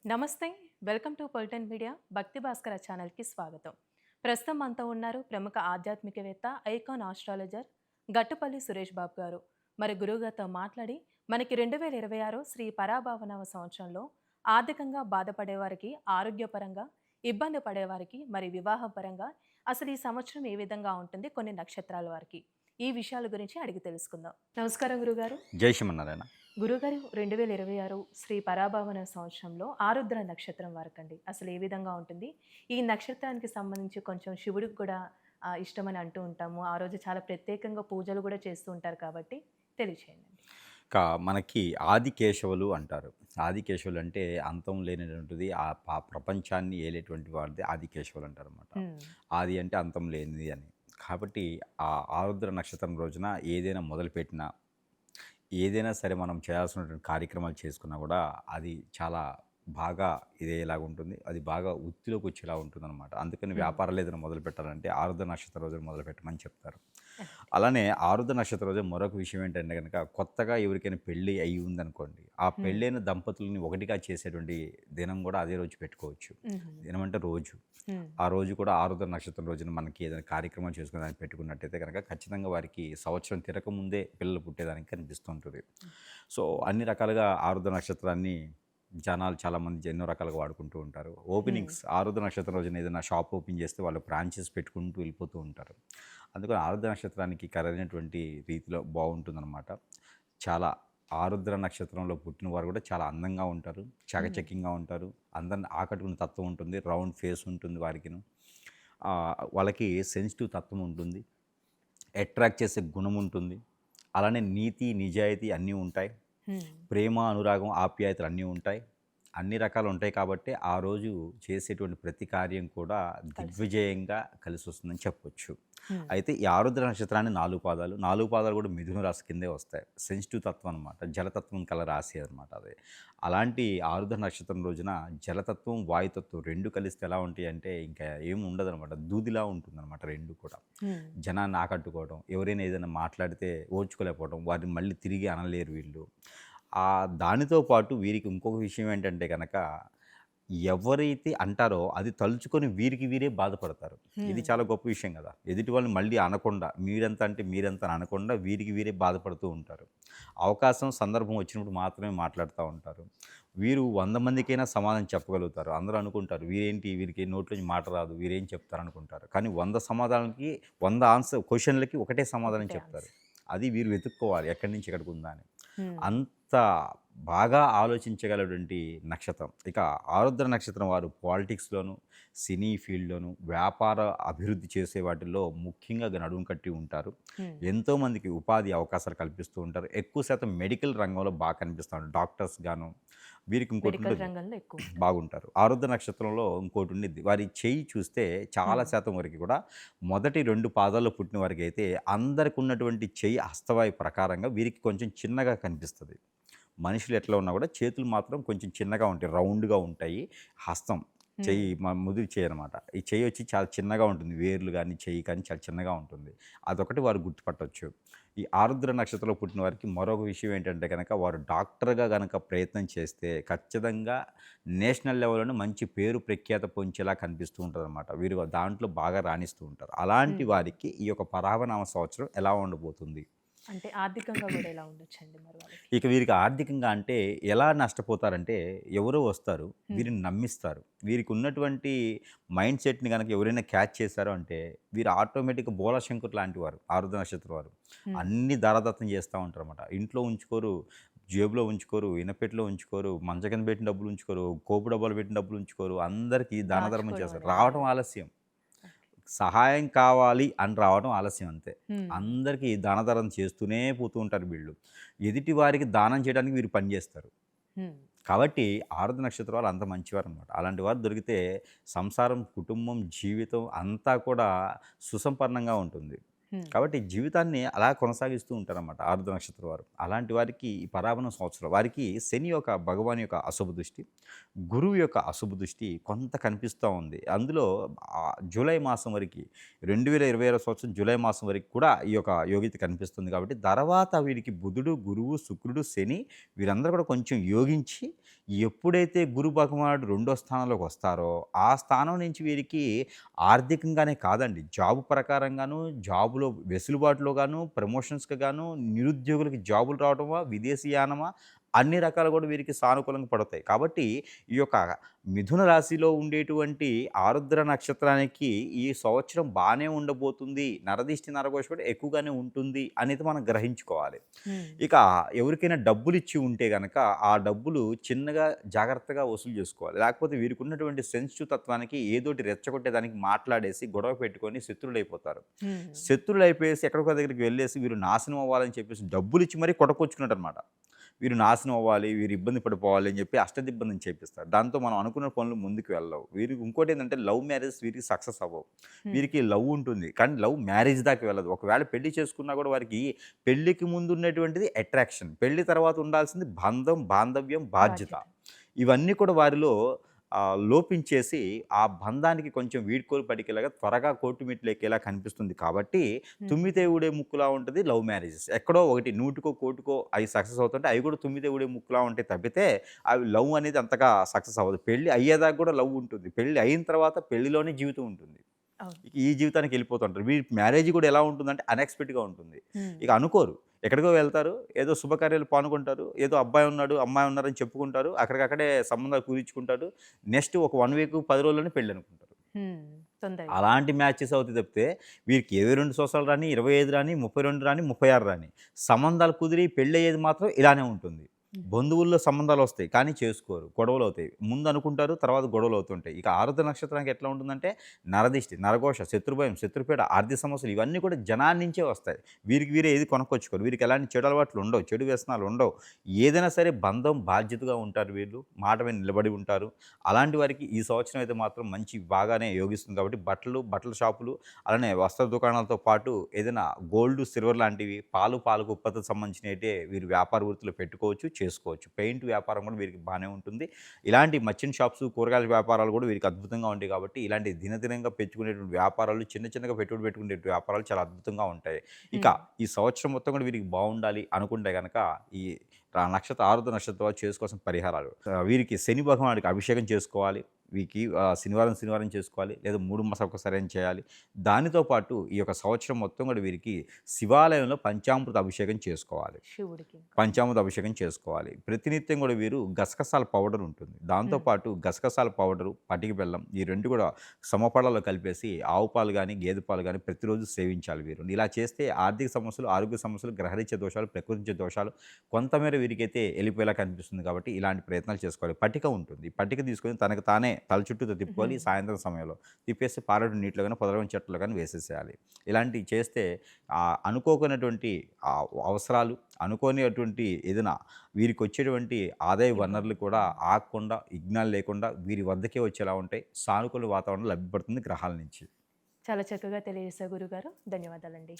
నమస్తే. Welcome to పొలిటెన్ media భక్తి భాస్కర ఛానల్కి స్వాగతం. ప్రస్తుతం మనతో ఉన్నారు ప్రముఖ ఆధ్యాత్మికవేత్త, ఐకాన్ ఆస్ట్రాలజర్ గట్టుపల్లి సురేష్ బాబు గారు. మరి గురువుగారితో మాట్లాడి మనకి 2026 శ్రీ పరాభావనవ సంవత్సరంలో ఆర్థికంగా బాధపడేవారికి, ఆరోగ్యపరంగా ఇబ్బంది పడేవారికి, మరి వివాహపరంగా అసలు ఈ సంవత్సరం ఏ విధంగా ఉంటుంది, కొన్ని నక్షత్రాల వారికి ఈ విషయాల గురించి అడిగి తెలుసుకుందాం. నమస్కారం గురుగారు. జై శ్రీమన్నారాయణ. గురుగారు, 2026 శ్రీ పరాభావన సంవత్సరంలో ఆరుద్ర నక్షత్రం వారకండి అసలు ఏ విధంగా ఉంటుంది? ఈ నక్షత్రానికి సంబంధించి కొంచెం శివుడికి కూడా ఇష్టమని అంటూ ఉంటాము. ఆ రోజు చాలా ప్రత్యేకంగా పూజలు కూడా చేస్తూ ఉంటారు కాబట్టి తెలియచేయండి. మనకి ఆదికేశవులు అంటారు. ఆదికేశవులు అంటే అంతం లేనటువంటిది, ప్రపంచాన్ని ఏలేటువంటి వాడిది ఆదికేశవులు అంటారనమాట. ఆది అంటే అంతం లేనిది అని. కాబట్టి ఆ ఆరుద్ర నక్షత్రం రోజున ఏదైనా మొదలుపెట్టినా, ఏదైనా సరే మనం చేయాల్సినటువంటి కార్యక్రమాలు చేసుకున్నా కూడా అది చాలా బాగా ఇదేలాగా ఉంటుంది. అది బాగా వృత్తిలోకి వచ్చేలా ఉంటుందన్నమాట. అందుకని వ్యాపారాలు ఏదైనా మొదలు పెట్టాలంటే ఆరుద్ర నక్షత్రం రోజున మొదలుపెట్టమని చెప్తారు. అలానే ఆరుద్ర నక్షత్రం రోజు మరొక విషయం ఏంటంటే కనుక, కొత్తగా ఎవరికైనా పెళ్ళి అయ్యి ఉందనుకోండి, ఆ పెళ్ళైన దంపతులని ఒకటిగా చేసేటువంటి దినం కూడా అదే రోజు పెట్టుకోవచ్చు. దినం అంటే రోజు. ఆ రోజు కూడా ఆరుద్ర నక్షత్రం రోజున మనకి ఏదైనా కార్యక్రమం చేసుకునేదానికి పెట్టుకున్నట్టయితే కనుక ఖచ్చితంగా వారికి సంవత్సరం తిరగముందే పిల్లలు పుట్టేదానికి కనిపిస్తుంటుంది. సో అన్ని రకాలుగా ఆరుద్ర నక్షత్రాన్ని జనాలు చాలామంది ఎన్నో రకాలుగా వాడుకుంటూ ఉంటారు. ఓపెనింగ్స్ ఆరుద్ర నక్షత్రం రోజున ఏదైనా షాప్ ఓపెన్ చేస్తే వాళ్ళు బ్రాంచెస్ పెట్టుకుంటూ వెళ్ళిపోతూ ఉంటారు. అందుకని ఆరుద్ర నక్షత్రానికి ఖరీదైనటువంటి రీతిలో బాగుంటుందన్నమాట. చాలా ఆరుద్ర నక్షత్రంలో పుట్టిన వారు కూడా చాలా అందంగా ఉంటారు, చకచక్యంగా ఉంటారు, అందరిని ఆకట్టుకునే తత్వం ఉంటుంది, రౌండ్ ఫేస్ ఉంటుంది వారికిను. వాళ్ళకి సెన్సిటివ్ తత్వం ఉంటుంది, అట్రాక్ట్ చేసే గుణం ఉంటుంది, అలానే నీతి నిజాయితీ అన్నీ ఉంటాయి, ప్రేమ అనురాగం ఆప్యాయతలు అన్నీ ఉంటాయి, అన్ని రకాలు ఉంటాయి. కాబట్టి ఆ రోజు చేసేటువంటి ప్రతి కార్యం కూడా దిగ్విజయంగా కలిసి వస్తుందని చెప్పొచ్చు. అయితే ఈ ఆరుద్ర నక్షత్రాన్ని 4 పాదాలు కూడా మిథున రాశి కిందే వస్తాయి. సెన్సిటివ్ తత్వం అనమాట, జలతత్వం కల రాశి అనమాట అది. అలాంటి ఆరుద్ర నక్షత్రం రోజున జలతత్వం వాయుతత్వం రెండు కలిస్తే ఎలా ఉంటాయి అంటే ఇంకా ఏమి ఉండదు అనమాట, దూదిలా ఉంటుందన్నమాట. రెండు కూడా జనాన్ని ఆకట్టుకోవడం, ఎవరైనా ఏదైనా మాట్లాడితే ఓర్చుకోలేకపోవడం, వారిని మళ్ళీ తిరిగి అనలేరు వీళ్ళు. దానితో పాటు వీరికి ఇంకొక విషయం ఏంటంటే కనుక, ఎవరైతే అంటారో అది తలుచుకొని వీరికి వీరే బాధపడతారు. ఇది చాలా గొప్ప విషయం కదా. ఎదుటి వాళ్ళని మళ్ళీ అనకుండా, మీరెంత అంటే మీరెంత అని అనకుండా వీరికి వీరే బాధపడుతూ ఉంటారు. అవకాశం సందర్భం వచ్చినప్పుడు మాత్రమే మాట్లాడుతూ ఉంటారు. వీరు 100 మందికైనా సమాధానం చెప్పగలుగుతారు. అందరూ అనుకుంటారు వీరేంటి, వీరికి నోట్లోంచి మాట రాదు, వీరేం చెప్తారు అనుకుంటారు. కానీ 100 సమాధానాలకి 100 క్వశ్చన్లకి ఒకటే సమాధానం చెప్తారు. అది వీరు వెతుక్కోవాలి ఎక్కడి నుంచి ఎక్కడికి ఉందా అని. అంత బాగా ఆలోచించగలటువంటి నక్షత్రం. ఇక ఆరుద్ర నక్షత్రం వారు పాలిటిక్స్‌లోను, సినీ ఫీల్డ్‌లోను, వ్యాపార అభివృద్ధి చేసే వాటిల్లో ముఖ్యంగా నడుం కట్టి ఉంటారు. ఎంతోమందికి ఉపాధి అవకాశాలు కల్పిస్తూ ఉంటారు. ఎక్కువ శాతం మెడికల్ రంగంలో బాగా కనిపిస్తూ ఉంటారు. డాక్టర్స్ గాను వీరికి ఇంకోటి బాగుంటారు. ఆరుద్ర నక్షత్రంలో ఇంకోటి ఉండిద్ది. వారి చెయ్యి చూస్తే చాలా శాతం వరకు కూడా మొదటి 2 పాదాల్లో పుట్టిన వారికి అయితే అందరికి ఉన్నటువంటి చెయ్యి హస్తవాయు ప్రకారంగా వీరికి కొంచెం చిన్నగా కనిపిస్తుంది. మనుషులు ఎట్లా ఉన్నా కూడా చేతులు మాత్రం కొంచెం చిన్నగా ఉంటాయి, రౌండ్గా ఉంటాయి. హస్తం చెయ్యి ముదిరి చెయ్యి అనమాట. ఈ చెయ్యి వచ్చి చాలా చిన్నగా ఉంటుంది, వేర్లు కానీ చెయ్యి కానీ చాలా చిన్నగా ఉంటుంది. అదొకటి వారు గుర్తుపట్టవచ్చు. ఈ ఆరుద్ర నక్షత్రంలో పుట్టిన వారికి మరొక విషయం ఏంటంటే కనుక, వారు డాక్టర్గా కనుక ప్రయత్నం చేస్తే ఖచ్చితంగా నేషనల్ లెవెల్లోనే మంచి పేరు ప్రఖ్యాత పొంచేలా కనిపిస్తూ ఉంటుంది అనమాట. వీరు దాంట్లో బాగా రాణిస్తూ ఉంటారు. అలాంటి వారికి ఈ యొక్క పరాభనామ సంవత్సరం ఎలా ఉండబోతుంది అంటే ఆర్థికంగా కూడా ఎలా ఉండొచ్చండి మరి వాళ్ళకి? ఇక వీరికి ఆర్థికంగా అంటే ఎలా నష్టపోతారంటే, ఎవరో వస్తారు, వీరిని నమ్మిస్తారు. వీరికి ఉన్నటువంటి మైండ్ సెట్‌ని గనక ఎవరైనా క్యాచ్ చేశారు అంటే, వీరు ఆటోమేటిక్‌గా బోళాశంకర్ లాంటి వారు, ఆరుద్ర నక్షత్రం వారు. అన్నీ ధారాదత్తం చేస్తూ ఉంటారన్నమాట. ఇంట్లో ఉంచుకోరు, జేబులో ఉంచుకోరు, ఇనపెట్టెలో ఉంచుకోరు, మంచం కింద పెట్టిన డబ్బులు ఉంచుకోరు, కోపు డబ్బాలో పెట్టిన డబ్బులు ఉంచుకోరు. అందరికీ దాన ధర్మం చేస్తారు. రావటం ఆలస్యం, సహాయం కావాలి అని రావడం ఆలస్యం అంతే. అందరికీ దానధర్మం చేస్తూనే పోతూ ఉంటారు వీళ్ళు. ఎదుటి వారికి దానం చేయడానికి వీరు పనిచేస్తారు. కాబట్టి ఆరుద్ర నక్షత్రం వాళ్ళు అంత మంచివారనమాట. అలాంటి వారు దొరికితే సంసారం, కుటుంబం, జీవితం అంతా కూడా సుసంపన్నంగా ఉంటుంది. కాబట్టి జీవితాన్ని అలా కొనసాగిస్తూ ఉంటారన్నమాట ఆరుద్ర నక్షత్రం వారు. అలాంటి వారికి ఈ పరాభవ సంవత్సరం వారికి శని యొక్క భగవాన్ యొక్క అశుభ దృష్టి, గురువు యొక్క అశుభ దృష్టి కొంత కనిపిస్తూ ఉంది. అందులో జూలై మాసం వరకు, 2026 సంవత్సరం జూలై మాసం వరకు కూడా ఈ యొక్క యోగిత కనిపిస్తుంది. కాబట్టి తర్వాత వీరికి బుధుడు, గురువు, శుక్రుడు, శని వీరందరూ కూడా కొంచెం యోగించి ఎప్పుడైతే గురు భగవానుడు రెండో స్థానంలోకి వస్తారో, ఆ స్థానం నుంచి వీరికి ఆర్థికంగానే కాదండి, జాబ్ ప్రకారంగాను, జాబ్‌లో వెసులుబాటులో గాను, ప్రమోషన్స్‌కి గాను, నిరుద్యోగులకి జాబులు రావడమా, విదేశీయానమా, అన్ని రకాలు కూడా వీరికి సానుకూలంగా పడతాయి. కాబట్టి ఈ యొక్క మిథున రాశిలో ఉండేటువంటి ఆరుద్ర నక్షత్రానికి ఈ సంవత్సరం బానే ఉండబోతుంది. నరదిష్టి, నరఘోష కూడా ఎక్కువగానే ఉంటుంది అనేది మనం గ్రహించుకోవాలి. హ్మ్. ఇక ఎవరికైనా డబ్బులిచ్చి ఉంటే గనక, ఆ డబ్బులు చిన్నగా జాగ్రత్తగా వసూలు జేసుకోవాలి. లేకపోతే వీరికున్నటువంటి సెన్సిటివ్ తత్వానికి ఏదోటి రెచ్చగొట్టేదానికి మాట్లాడేసి, గొడవ పెట్టుకొని శత్రువులైపోతారు. హ్మ్. శత్రువులైపోయేసి ఎక్కడికో దగ్గరికి వెళ్ళేసి వీరు నాశనం అవ్వాలని చెప్పేసి డబ్బులిచ్చి మరీ కొట్టకొచ్చుకున్నారనమాట. వీరు నాశనం అవ్వాలి, వీరు ఇబ్బంది పడిపోవాలి అని చెప్పి అష్టదిగ్బంధనం చేపిస్తారు. దాంతో మనం అనుకున్న పనులు ముందుకు వెళ్ళవు. వీరికి ఇంకోటేంటంటే లవ్ మ్యారేజెస్ వీరికి సక్సెస్ అవ్వవు. హ్మ్. వీరికి లవ్ ఉంటుంది. కానీ లవ్ మ్యారేజ్ దాకా వెళ్ళదు. ఒకవేళ పెళ్లి చేసుకున్నా కూడా వారికి పెళ్ళికి ముందు ఉన్నటువంటిది అట్రాక్షన్. పెళ్లి తర్వాత ఉండాల్సింది బంధం, బాంధవ్యం, బాధ్యత. బాధ్యత. ఇవన్నీ కూడా వారిలో లోపించేసి ఆ బంధానికి కొంచెం వీడ్కోలు పడికేలాగా త్వరగా కోర్టు మెట్లెక్కేలా కనిపిస్తుంది కాబట్టి హ్మ్. తుమ్మితే ఊడే ముక్కులా ఉంటది లవ్ మ్యారేజెస్. ఎక్కడో ఒకటి నూటికో, కోటికో అయి సక్సెస్ అవుతుంటే అవి కూడా తుమ్మితే ఊడే ముక్కులా ఉంటాయి తప్పితే అవి లవ్ అనేది అంతగా సక్సెస్ అవ్వదు. పెళ్లి అయ్యేదాకా కూడా లవ్ ఉంటుంది. పెళ్లి అయిన తర్వాత పెళ్లిలోనే జీవితం ఉంటుంది. అవును. ఇక ఈ జీవితానికి వెళ్ళిపోతుంటారు. వీరి మ్యారేజ్ కూడా ఎలా ఉంటుందంటే అన్‌ఎక్స్‌పెక్టెడ్‌గా ఉంటుంది. హ్మ్. ఇక అనుకోరు. ఎక్కడికో వెళ్తారు. ఏదో శుభకార్యాలు పాల్గొంటారు. ఏదో అబ్బాయి ఉన్నాడు, అమ్మాయి ఉన్నారని చెప్పుకుంటారు. అక్కడికక్కడే సంబంధాలు కుదుర్చుకుంటారు. నెక్స్ట్ ఒక 1 వీక్, 10 రోజుల్లోనే పెళ్లనుకుంటారు. హ్మ్. తొందరగా. అలాంటి మ్యాచెస్ అవుతాయి తప్పితే, వీరికి 22 సంవత్సరాలు రాని, 25 రాని, 32 రాని, 36 రాని, సంబంధాలు కుదిరి పెళ్ళయ్యేది మాత్రం ఇలానే ఉంటుంది. హ్మ్. బంధువుల్లో సంబంధాలొస్తాయి. కానీ చేసుకోరు. గొడవలవుతాయి. ముందు అనుకుంటారు. తర్వాత గొడవలవుతుంటాయి. ఇక ఆరుద్ర నక్షత్రానికి ఎట్లా ఉంటుందంటే, నరదిష్టి, నరఘోష, శత్రుభయం, శత్రుపీడ, ఆర్థిక సమస్యలు ఇవన్నీ కూడా జనాల నుంచే వస్తాయి. వీరికి వీరే ఏది కొనుక్కొచ్చుకోరు. వీరికి ఎలాంటి చెడు అలవాట్లు ఉండవు. చెడు వ్యసనాలు ఉండవు. ఏదైనా సరే బంధం, బాధ్యతగా ఉంటారు వీళ్ళు. మాట మీద నిలబడి ఉంటారు. అలాంటి వారికి ఈ సంవత్సరం అయితే మాత్రం మంచి బాగానే యోగిస్తుంది కాబట్టి బట్టల షాపులు, అలానే వస్త్ర దుకాణాలతో పాటు ఏదైనా గోల్డ్, సిల్వర్ లాంటివి పాలకు ఉత్పత్తులకు సంబంధించినయితే వీరు వ్యాపార వృత్తిలో పెట్టుకోవచ్చు, చేసుకోవచ్చు. పెయింట్ వ్యాపారం కూడా వీరికి బానే ఉంటుంది. ఇలాంటి మర్చెంట్ షాప్స్, కూరగాయల వ్యాపారాలు కూడా వీరికి అద్భుతంగా ఉంటాయి కాబట్టి ఇలాంటి దినదినంగా పెంచుకునేటువంటి వ్యాపారాలు, చిన్నగా పెట్టుబడి పెట్టుకునే వ్యాపారాలు చాలా అద్భుతంగా ఉంటాయి. ఇక హ్మ్. ఈ సంవత్సరం మొత్తం కూడా వీరికి బావుండాలి అనుకుంటే గనక ఈ ఆరుద్ర నక్షత్రం వారు చేసుకోవాల్సిన పరిహారాలు. వీరికి శని భగవానుడికి అభిషేకం చేసుకోవాలి. వీరికి శనివారం చేసుకోవాలి. లేదా 3 మాసాలకు ఒకసారి అయినా చేయాలి. దానితో పాటు ఈ యొక్క సంవత్సరం మొత్తం కూడా వీరికి శివాలయంలో పంచామృత అభిషేకం చేసుకోవాలి. శివుడికి. పంచామృత అభిషేకం చేసుకోవాలి. ప్రతినిత్యం కూడా వీరు గసగసాల పౌడర్ ఉంటుంది. దాంతో హ్మ్. పాటు గసగసాల పౌడరు, పటిక బెల్లం ఈ 2 కూడా సమపాళ్లలో కలిపేసి ఆవు పాలు గాని, గేదె పాలు గాని ప్రతిరోజు సేవించాలి వీరు. ఇలా చేస్తే ఆర్థిక సమస్యలు, ఆరోగ్య సమస్యలు, గ్రహరీత్యా దోషాలు, ప్రకృతించే దోషాలు కొంతమేర వీరికైతే ఎళ్ళిపోయేలా కనిపిస్తుంది కాబట్టి ఇలాంటి ప్రయత్నాలు చేసుకోవాలి. పట్టిక ఉంటుంది. పట్టిక తీసుకొని తనకు తానే తల చుట్టూతో తిప్పుకోవాలి. హుహు. సాయంత్రం సమయంలో తిప్పేసి పారేడు నీటిలో గాని, పొదలగాని చెట్టులో గాని వేసేసేయాలి. ఇలాంటివి చేస్తే అనుకోకున్నటువంటి అవసరాలు, అనుకోనిటువంటి ఏదైనా వీరికొచ్చేటువంటి ఆదాయ ఇబ్బంది. వనరులు కూడా హ్మ్. ఆగకుండా, విఘ్నాలు లేకుండా వీరి వద్దకే వచ్చేలా ఉంటాయి. సానుకూల వాతావరణం లభ్యపడుతుంది గ్రహాల నుంచి. చాలా చక్కగా తెలియజేశారు గురుగారు. ధన్యవాదాలండి.